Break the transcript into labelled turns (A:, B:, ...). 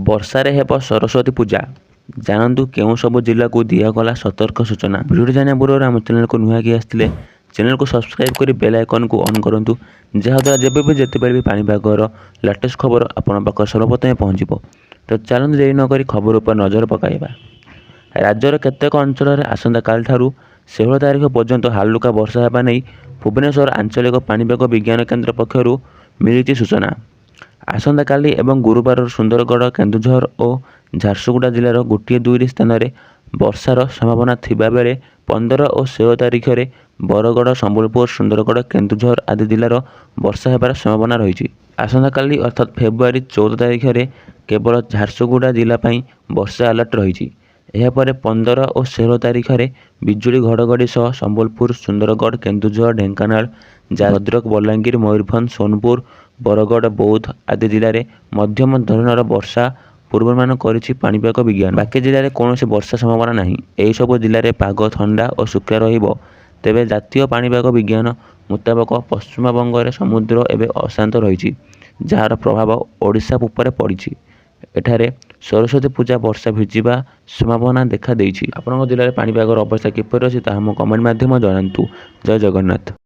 A: ବର୍ଷାରେ ହେବ ସରସ୍ୱତୀ ପୂଜା। ଜାଣନ୍ତୁ କେଉଁ ସବୁ ଜିଲ୍ଲାକୁ ଦିଆଗଲା ସତର୍କ ସୂଚନା। ଭିଡ଼ିଓଟି ଜାଣିବା ପୂର୍ବରୁ ଆମ ଚ୍ୟାନେଲକୁ ନୂଆ କି ଆସିଥିଲେ ଚ୍ୟାନେଲକୁ ସବସ୍କ୍ରାଇବ୍ କରି ବେଲ୍ ଆଇକନ୍କୁ ଅନ୍ କରନ୍ତୁ, ଯାହାଦ୍ୱାରା ଯେବେ ବି ଯେତେବେଳେ ବି ପାଣିପାଗର ଲାଟେଷ୍ଟ ଖବର ଆପଣଙ୍କ ପାଖରେ ସର୍ବପ୍ରଥମେ ପହଞ୍ଚିବ। ତ ଚାଲନ୍ତୁ ଡେରି ନକରି ଖବର ଉପରେ ନଜର ପକାଇବା। ରାଜ୍ୟର କେତେକ ଅଞ୍ଚଳରେ ଆସନ୍ତାକାଲିଠାରୁ 16 ତାରିଖ ପର୍ଯ୍ୟନ୍ତ ହାଲୁକା ବର୍ଷା ହେବା ନେଇ ଭୁବନେଶ୍ୱର ଆଞ୍ଚଳିକ ପାଣିପାଗ ବିଜ୍ଞାନ କେନ୍ଦ୍ର ପକ୍ଷରୁ ମିଳିଛି ସୂଚନା। ଆସନ୍ତାକାଲି ଏବଂ ଗୁରୁବାର ସୁନ୍ଦରଗଡ଼, କେନ୍ଦୁଝର ଓ ଝାରସୁଗୁଡ଼ା ଜିଲ୍ଲାର ଗୋଟିଏ ଦୁଇଟି ସ୍ଥାନରେ ବର୍ଷାର ସମ୍ଭାବନା ଥିବାବେଳେ 15 ଓ 16 ତାରିଖରେ ବରଗଡ଼, ସମ୍ବଲପୁର, ସୁନ୍ଦରଗଡ଼, କେନ୍ଦୁଝର ଆଦି ଜିଲ୍ଲାର ବର୍ଷା ହେବାର ସମ୍ଭାବନା ରହିଛି। ଆସନ୍ତାକାଲି ଅର୍ଥାତ୍ ଫେବୃଆରୀ 14 ତାରିଖରେ କେବଳ ଝାରସୁଗୁଡ଼ା ଜିଲ୍ଲା ପାଇଁ ବର୍ଷା ଆଲର୍ଟ ରହିଛି। ଏହାପରେ 15 ଓ 16 ତାରିଖରେ ବିଜୁଳି ଘଡ଼ଘଡ଼ି ସହ ସମ୍ବଲପୁର, ସୁନ୍ଦରଗଡ଼, କେନ୍ଦୁଝର, ଢେଙ୍କାନାଳ, ଭଦ୍ରକ, ବଲାଙ୍ଗୀର, ମୟୂରଭଞ୍ଜ, ସୋନପୁର, ବରଗଡ଼, ବୌଦ୍ଧ ଆଦି ଜିଲ୍ଲାରେ ମଧ୍ୟମ ଧରଣର ବର୍ଷା ପୂର୍ବାନୁମାନ କରିଛି ପାଣିପାଗ ବିଜ୍ଞାନ। ବାକି ଜିଲ୍ଲାରେ କୌଣସି ବର୍ଷା ସମ୍ଭାବନା ନାହିଁ। ଏହିସବୁ ଜିଲ୍ଲାରେ ପାଗ ଥଣ୍ଡା ଓ ଶୁଖିଲା ରହିବ। ତେବେ ଜାତୀୟ ପାଣିପାଗ ବିଜ୍ଞାନ ମୁତାବକ ପଶ୍ଚିମବଙ୍ଗରେ ସମୁଦ୍ର ଏବେ ଅଶାନ୍ତ ରହିଛି, ଯାହାର ପ୍ରଭାବ ଓଡ଼ିଶା ଉପରେ ପଡ଼ିଛି। ଏଠାରେ ସରସ୍ୱତୀ ପୂଜା ବର୍ଷା ଭିଜିବା ସମ୍ଭାବନା ଦେଖାଦେଇଛି। ଆପଣଙ୍କ ଜିଲ୍ଲାରେ ପାଣିପାଗର ଅବସ୍ଥା କିପରି ଅଛି ତାହା ଆମ କମେଣ୍ଟ ମାଧ୍ୟମରେ ଜଣାନ୍ତୁ। ଜୟ ଜଗନ୍ନାଥ।